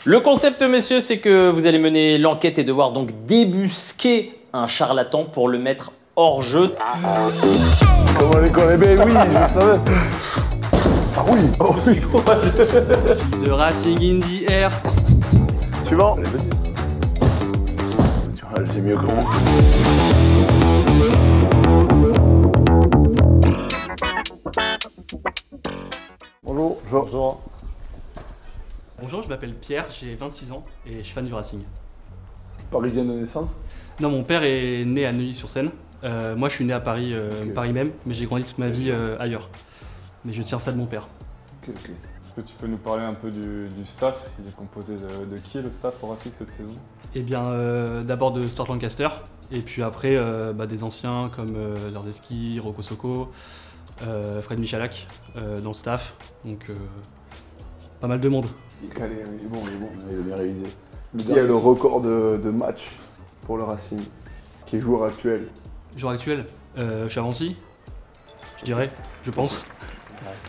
Le concept, messieurs, c'est que vous allez mener l'enquête et devoir donc débusquer un charlatan pour le mettre hors jeu. Comment les connaît? Ben oui, je savais ça. Ah oui. Oh oui. The Racing in the air. Suivant. Tu vois, c'est mieux que moi. Bonjour. Bonjour. Bonjour, je m'appelle Pierre, j'ai 26 ans et je suis fan du Racing. Parisien de naissance? Non, mon père est né à Neuilly-sur-Seine. Moi, je suis né à Paris, Paris même, mais j'ai grandi toute ma vie ailleurs. Mais je tiens ça de mon père. Ok. Est-ce que tu peux nous parler un peu du staff? Il est composé de qui le staff au Racing cette saison? Eh bien, d'abord de Stuart Lancaster, et puis après des anciens comme Zardeski, Rocco Socco, Fred Michalak dans le staff. Donc, pas mal de monde. Il est calé, il est bon, il est bien réalisé. Il y a le record de match pour le Racing, qui est joueur actuel. Joueur actuel, Chavancy, je dirais, je pense,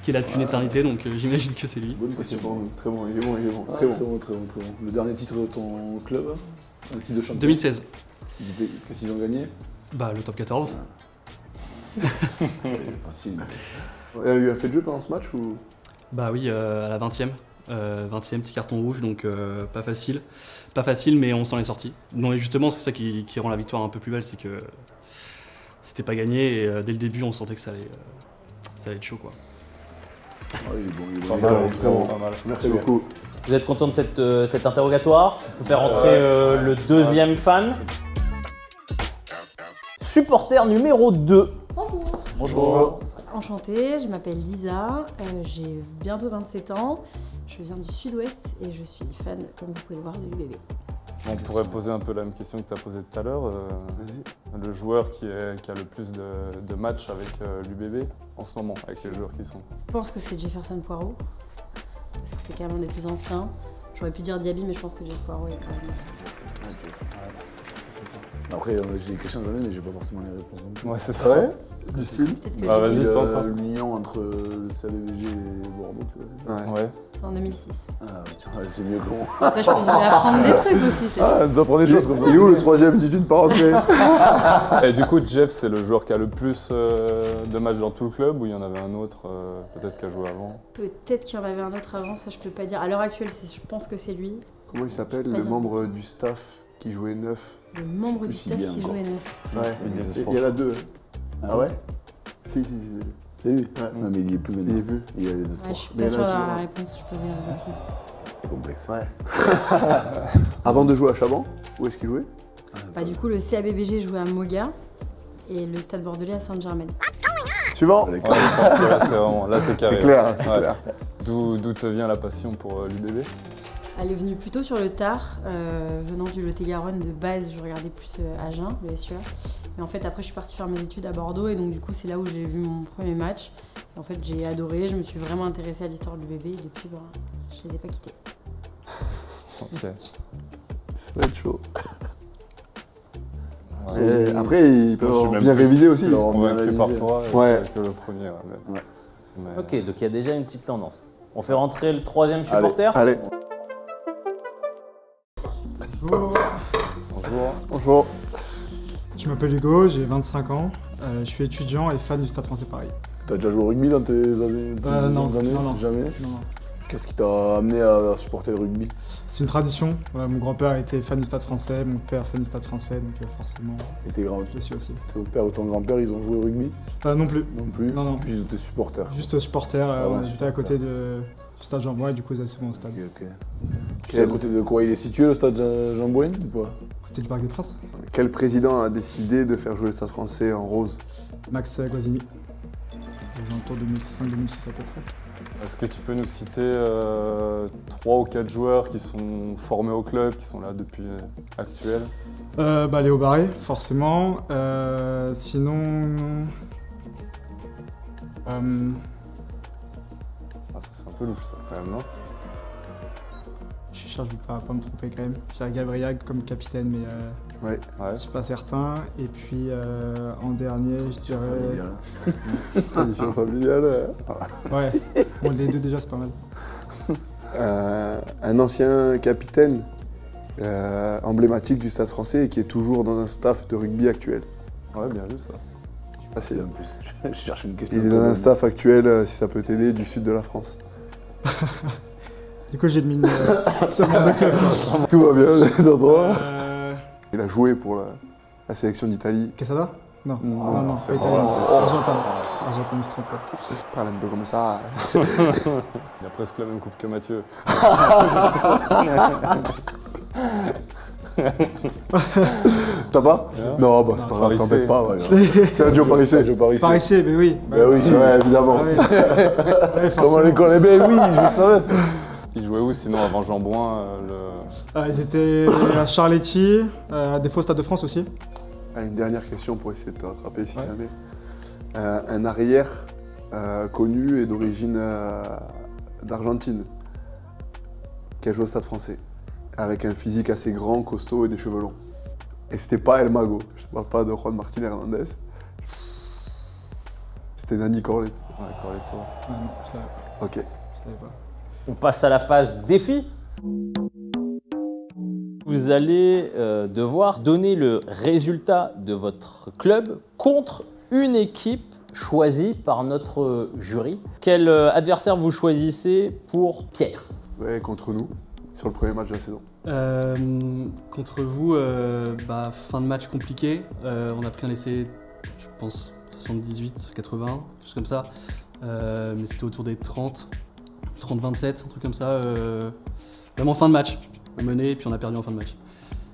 qui est là depuis une éternité, donc j'imagine que c'est lui. Bonne question. Très bon, il est bon. Très bon. Le dernier titre de ton club, un titre de champion? 2016. Qu'est-ce qu'ils ont gagné? Bah, le top 14. C'est facile. Il y a eu un fait de jeu pendant ce match ou? Bah oui, à la 20e. 20e, petit carton rouge, donc pas facile. Pas facile, mais on s'en est sorti. Non, et justement, c'est ça qui rend la victoire un peu plus belle, c'est que c'était pas gagné et dès le début, on sentait que ça allait être chaud, quoi. Ah, il est bon, Pas mal. Merci beaucoup. Vous êtes content de cet interrogatoire? On peut faire entrer le deuxième fan. Supporter numéro 2. Bonjour. Enchantée, je m'appelle Lisa, j'ai bientôt 27 ans, je viens du sud-ouest et je suis fan, comme vous pouvez le voir, de l'UBB. On pourrait poser un peu la même question que tu as posée tout à l'heure. Le joueur qui a le plus de matchs avec l'UBB en ce moment, avec les joueurs qui sont. Je pense que c'est Jefferson Poirot, parce que c'est quand même un des plus anciens. J'aurais pu dire Diaby, mais je pense que Jeff Poirot est quand même... Après, j'ai des questions à donner, mais j'ai pas forcément les réponses. Ouais, c'est ça. Ouais. Du style. Peut-être que Bah, je dis- vas-y, tente. L'union entre le CABVG et Bordeaux, tu vois. Ouais. c'est en 2006. Ah, tu vois, c'est mieux que moi. Ça, je peux vous apprendre des trucs aussi, c'est Ah, elle nous apprend des choses comme ça. Il est où le troisième d'une par entrée? Et du coup, Jeff, c'est le joueur qui a le plus de matchs dans tout le club ou il y en avait un autre, peut-être qui a joué avant? Peut-être qu'il y en avait un autre avant, ça je peux pas dire. À l'heure actuelle, je pense que c'est lui. Comment il s'appelle, Pas le dire membre de bêtises. du staff qui jouait neuf? Le membre du Si staff bien qui encore. jouait neuf. Ouais, il il y en a deux. Ah ouais? Si. C'est lui. Ouais. Non, mais il y est plus maintenant. Il est plus. Il a les Ouais, espoirs. je suis Mais pas là, sûre tu d'avoir vois. la réponse, je peux dire des bêtises. C'était complexe. Ouais. Avant de jouer à Chaban, où est-ce qu'il jouait? Bah, du coup, le CABBG jouait à Moga et le Stade Bordelais à Saint-Germain. Suivant. Ouais, je pense que là, c'est vraiment, là, c'est carré. C'est clair, c'est Ouais. clair. D'où te vient la passion pour l'UBB? Elle est venue plutôt sur le tard, venant du Lot-et-Garonne de base, je regardais plus Agen, le SUA. Mais en fait, après, je suis partie faire mes études à Bordeaux et donc du coup, c'est là où j'ai vu mon premier match. Et en fait, j'ai adoré, je me suis vraiment intéressée à l'histoire du bébé et depuis, je les ai pas quittés. Ok. Ça va être chaud. Ouais. Après, ils peuvent Moi, je suis avoir même bien plus- révisé aussi. plus Alors, bien convaincu par révisé. toi Ouais. que le premier. Ouais. Mais- Ok, donc il y a déjà une petite tendance. On fait rentrer le troisième supporter. Allez. Bonjour. Bonjour. Je m'appelle Hugo, j'ai 25 ans, je suis étudiant et fan du Stade Français Paris. T'as déjà joué au rugby dans tes années? Non, années non. Jamais? Non, non. Qu'est-ce qui t'a amené à supporter le rugby? C'est une tradition, mon grand-père était fan du Stade Français, mon père fan du Stade Français, donc forcément Et tes grands, je suis aussi. ton père ou ton grand-père, ils ont joué au rugby? Non plus, Non plus? Non, non. Juste ils étaient supporters. juste supporter, Ah ouais, on habitait à supporter. côté du Stade Jean-Bouin et du coup ils allaient souvent au stade. Ok. Tu sais à côté de quoi il est situé, le stade Jean-Bouin ou pas? Côté du Parc des Princes. Quel président a décidé de faire jouer le Stade Français en rose? Max Guazzini. Aux alentours de 2005-2006 à peu près. Est-ce que tu peux nous citer 3 ou 4 joueurs qui sont formés au club, qui sont là depuis actuel? Léo Barré, forcément. Sinon... Ah, ça c'est un peu lourd ça quand même, non? Je cherche de pas me tromper quand même. J'ai Gabriel comme capitaine, mais Ouais. Ouais. je suis pas certain. Et puis en dernier, je dirais... Tradition familiale. Ouais, bon, les deux déjà c'est pas mal. Un un ancien capitaine emblématique du Stade français et qui est toujours dans un staff de rugby actuel. Ouais, bien vu ça. Facile. C'est en plus. Je cherche une question. Il est dans un staff actuel, si ça peut t'aider, du sud de la France. Du coup, j'ai mis seulement 2 clubs. Tout va bien dans toi. Euh, Il a joué pour la sélection d'Italie. Quesada? Non. Non, Non, c'est pas vrai, italien. c'est sûr. Argentin. Argentin, il se trompe. Parle un peu comme ça. Il a presque la même coupe que Mathieu. T'as pas? Ouais. Non, bah c'est pas grave, Paris t'embête C. pas. Ouais. C'est un Joe Paris C. Joe Paris. Par ici, mais oui. Bah oui. Ouais, évidemment. Ah oui. Ouais, Comment forcément. les connaît? Ben oui, je le savais ça. Il jouait où sinon avant Jean-Bouin Ils étaient à Charletti, à des faux Stades de France aussi. Allez, une dernière question pour essayer de te rattraper si Ouais. jamais. Un arrière connu et d'origine d'Argentine qui a joué au Stade français avec un physique assez grand, costaud et des cheveux longs. Et c'était pas El Mago, je te parle pas de Juan Martín Hernández. C'était Nani Corlet. Ouais, Corletto. Ouais, non, je l'avais pas. Ok. Je l'avais pas. On passe à la phase défi. Vous allez devoir donner le résultat de votre club contre une équipe choisie par notre jury. Quel adversaire vous choisissez pour Pierre? Ouais, contre nous, sur le premier match de la saison. Contre vous, fin de match compliqué. On a pris un essai, je pense, 78, 80, quelque chose comme ça. Mais c'était autour des 30, 30-27, un truc comme ça. Vraiment fin de match. On menait et puis on a perdu en fin de match.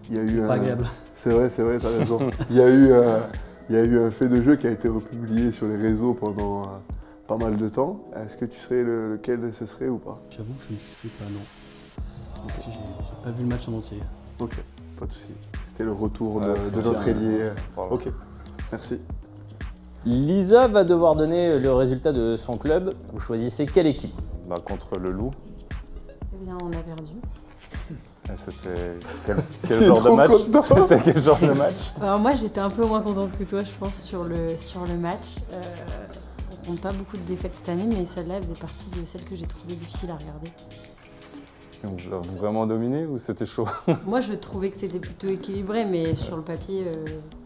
Il y a eu Pas agréable. C'est vrai, t'as raison. Il y a eu un fait de jeu qui a été republié sur les réseaux pendant pas mal de temps. Est-ce que tu serais lequel ce serait ou pas? J'avoue que je ne sais pas, non. Parce que j'ai pas vu le match en entier. Ok, pas de souci. C'était le retour de Ouais, c'est notre sûr, ailier. Voilà. Ok, merci. Lisa va devoir donner le résultat de son club. Vous choisissez quelle équipe? Bah, contre le Loup. Eh bien, on a perdu. Et c'était quel genre de match? C'était quel genre de match? Alors moi, j'étais un peu moins contente que toi, je pense, sur le match. On compte pas beaucoup de défaites cette année, mais celle-là, elle faisait partie de celles que j'ai trouvées difficiles à regarder. On vous a vraiment dominé ou c'était chaud? Moi, je trouvais que c'était plutôt équilibré, mais sur le papier,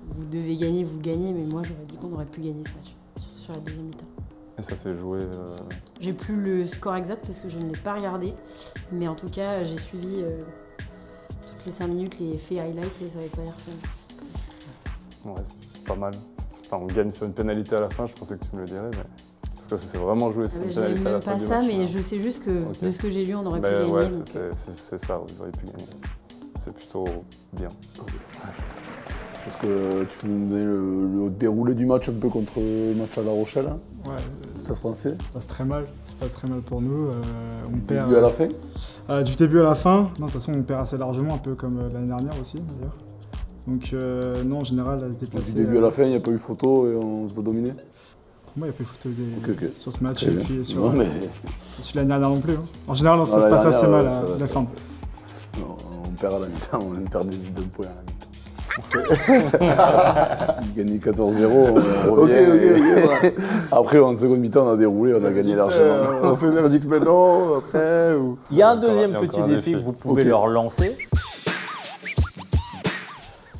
vous devez gagner, vous gagnez, mais moi, j'aurais dit qu'on aurait pu gagner ce match, surtout sur la deuxième mi-temps. Et ça s'est joué. J'ai plus le score exact parce que je ne l'ai pas regardé, mais en tout cas, j'ai suivi toutes les 5 minutes les faits highlights et ça avait pas l'air fun. Ouais, c'est pas mal. Enfin, on gagne sur une pénalité à la fin, je pensais que tu me le dirais, mais. Parce que ça s'est vraiment joué sur une J'ai pénalité à la même fin pas du ça, match. mais je sais juste que Ok. de ce que j'ai lu, on aurait pu Mais gagner. ouais, donc, c'est ça, vous auriez pu gagner. C'est plutôt bien. Est-ce que tu peux nous donner le déroulé du match un peu contre le match à La Rochelle, hein, Ouais, Stade français? ça se passe très mal. Ça se passe très mal pour nous. On Du perd. début à la fin? Du début à la fin. Non, de toute façon, on perd assez largement, un peu comme l'année dernière aussi, d'ailleurs. Donc, non, en général, à se déplacer. Du début à la fin, il n'y a pas eu photo et on vous a dominé? Pour moi, il n'y a pas eu photo Ok. sur ce match Très et bien. puis sur Non, mais l'année dernière non plus. Hein. En général, ça Non, se la passe assez dernière, mal ça à va, la ça fin. va. Non, on perd à la mi-temps, on vient de perdre d'un point à la mi-temps. Il gagnait 14-0, on revient. Ok. Après, en seconde mi-temps, on a déroulé, on a gagné largement. On fait le verdict maintenant, après ou... Il y a un Encore- deuxième il y a petit encore un défi défi. que vous pouvez Ok. leur lancer.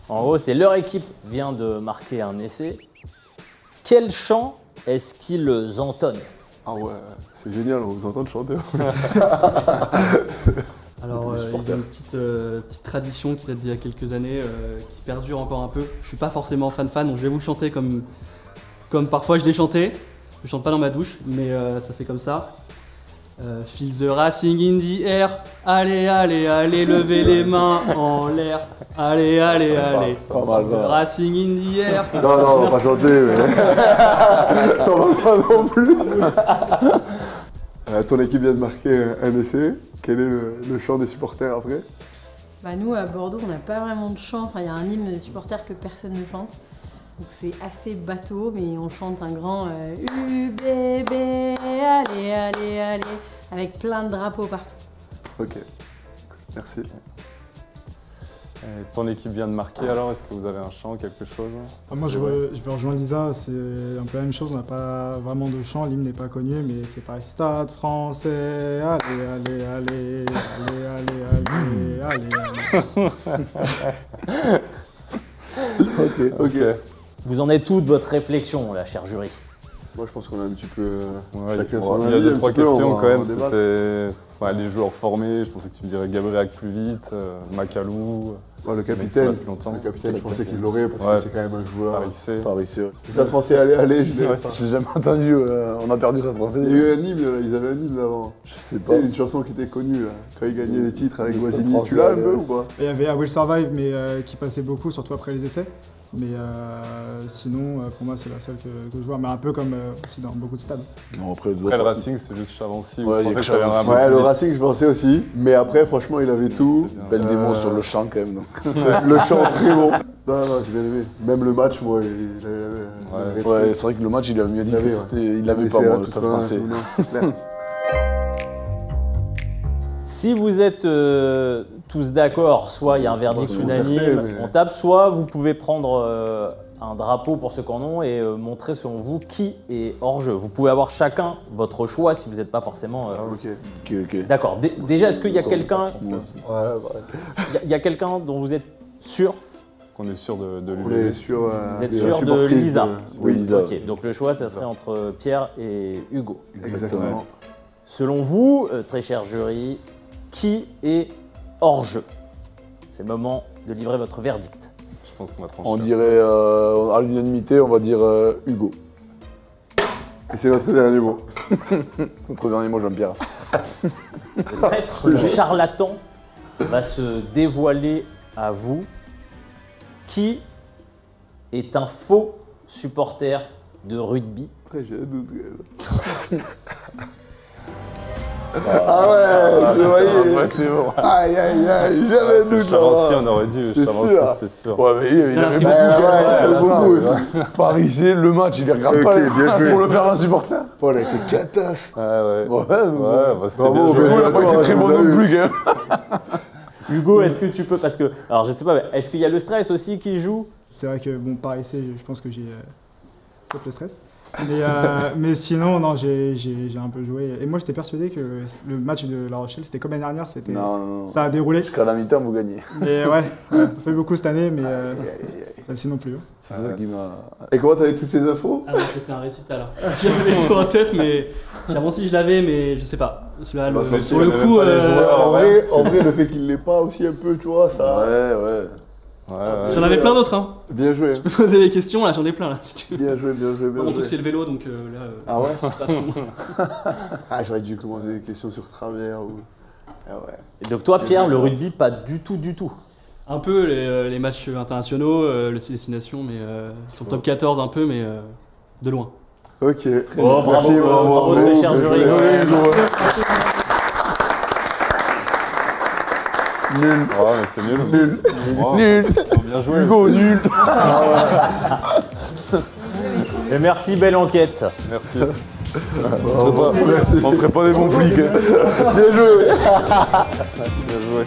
En gros, c'est leur équipe vient de marquer un essai. Quel chant est-ce qu'ils entonnent? Ah ouais, c'est génial, on vous entend chanter. Alors, Les il y a supporters. une petite tradition qui date d'il y a quelques années, qui perdure encore un peu. Je suis pas forcément fan, donc je vais vous le chanter comme parfois je l'ai chanté. Je chante pas dans ma douche, mais ça fait comme ça. Feel the racing in the air. Allez, allez, allez, levez les mains en l'air. Allez, allez, allez. Pas mal, The ça. racing in the air. Non, non, on va pas chanter, mais... T'en vas pas non plus. Ton équipe vient de marquer un essai. Quel est le chant des supporters après? Bah nous, à Bordeaux, on n'a pas vraiment de chant. Enfin, il y a un hymne des supporters que personne ne chante. Donc c'est assez bateau, mais on chante un grand UBB, allez, allez, allez, avec plein de drapeaux partout. Ok, merci. Et ton équipe vient de marquer alors, est-ce que vous avez un chant, quelque chose? Moi, je vais rejoindre Lisa, c'est un peu la même chose. On n'a pas vraiment de chant, l'hymne n'est pas connu, mais c'est pareil. Stade français, allez, allez, allez, allez, allez, allez, allez. Ok. Vous en êtes où de votre réflexion, là, cher jury? Moi, je pense qu'on a un petit peu. Ouais, chacun son il y a avis, deux, un trois petit peu, questions on va quand même. en débattre. C'était les joueurs formés. Je pensais que tu me dirais Gabriel plus vite, Macalou, Ouais, le mais ça capitaine. va depuis longtemps. Le capitaine, je pensais qu'il l'aurait parce Ouais. que c'est quand même un joueur. Paris C. Paris C, ouais. Ça français, allez, allez, je l'ai. Ouais. J'ai jamais entendu, on a perdu ça français. Il y a eu un hymne, là, ils avaient un hymne avant. Je sais Tu pas. sais, une chanson qui était connue, là, quand ils gagnaient les titres avec Le Stade Guazzini. Tu français, l'as un allez, peu ouais. ou pas? Et il y avait I Will Survive, mais qui passait beaucoup, surtout après les essais. Mais sinon, pour moi, c'est la seule que je vois. Mais un peu comme aussi dans beaucoup de stades. Non, après, Après le Racing, c'est juste Chavancy. Ouais, Je il y a pensais que que ça viendrait un Chavancy. peu Ouais, plus le vite. Racing, je pensais aussi. Mais après, franchement, il avait tout. C'était bien. Belle démo sur le champ quand même. Donc. Le chant très bon. Non, j'ai bien aimé. Même le match, moi, il avait. Ouais, c'est vrai que le match, il avait mieux dit que il l'avait pas, moi, le Stade français. Si vous êtes tous d'accord, soit il y a un verdict on unanime, fait, mais- on tape, soit vous pouvez prendre un drapeau pour ceux qui en ont et montrer selon vous qui est hors jeu. Vous pouvez avoir chacun votre choix si vous n'êtes pas forcément. Ok. Ok. D'accord. Déjà, est-ce qu'il y a quelqu'un, Moi aussi. Ouais, il y a quelqu'un dont vous êtes sûr? Qu'on est sûr de on lui. est sûr. Vous êtes la sûr de supportrice Lisa? Oui, Lisa. Ok. Donc le choix, ça serait entre Pierre et Hugo. Exactement. Selon vous, très cher jury, qui est hors jeu? C'est le moment de livrer votre verdict. Je pense qu'on va trancher. On dirait, à l'unanimité, on va dire Hugo. Et c'est notre dernier mot. Notre dernier mot, Jean-Pierre. Le traître, le charlatan, va se dévoiler à vous. Qui est un faux supporter de rugby? Après, j'ai un doute. Ah ouais, je voyais. Ouais, c'est bon. Aïe, aïe, aïe, j'avais un doute. Chavancy, là. on aurait dû. C'est Chavancy, sûr. c'était sûr. Ouais, mais il avait J'ai beaucoup. Ouais, beaucoup aussi. Paris, c'est le match, il les regarde Ok, pas bien joué. pour le faire un supporter. Oh, elle a été catasse. Ouais. Ouais, Ouais, bah, c'était Bravo, bien joué. mais- il a pas été très bon non plus, quand même. Hugo, est-ce que tu peux, parce que, alors je sais pas, est-ce qu'il y a le stress aussi qui joue? C'est vrai que, bon, par essai, je pense que j'ai peut-être le stress. Mais sinon, non, j'ai un peu joué. Et moi, j'étais persuadé que le match de La Rochelle, c'était comme l'année dernière, c'était, Non. ça a déroulé. Jusqu'à la mi-temps, vous gagnez. Mais ouais, on fait beaucoup cette année, mais celle-ci non plus. C'est ça qui m'a. Et comment t'avais toutes ces infos? Ah non, c'était un récital. J'avais tout en tête, mais Chavancy, je l'avais, mais je sais pas. Celui-là, Bah, le- ça, sur il le avait coup, même pas les joueurs. En vrai, le fait qu'il l'ait pas aussi un peu, tu vois, ça. Ouais. Ouais. j'en avais plein d'autres. Hein. Bien joué. Tu peux poser des questions, là, j'en ai plein, là, si tu veux. Bien joué, bien joué, bien Mon truc, c'est joué. le vélo, donc là, Ah ouais? c'est pas trop. Ah, j'aurais dû commencer des questions sur travers ou. Ah ouais. Et donc toi, Pierre, le rugby, pas du tout. Un peu les matchs internationaux, les destinations, mais sur le top 14 un peu, mais de loin. Ok. Oh, bravo, bravo, très cher jury. Désolé, Hugo. Nul. Ouais, mais c'est nul. Nul. Wow, Nul. c'est bien joué. Hugo, nul. Et merci, belle enquête. Merci. Bravo. Merci. On ferait pas des bons flics. Bien joué. Bien joué.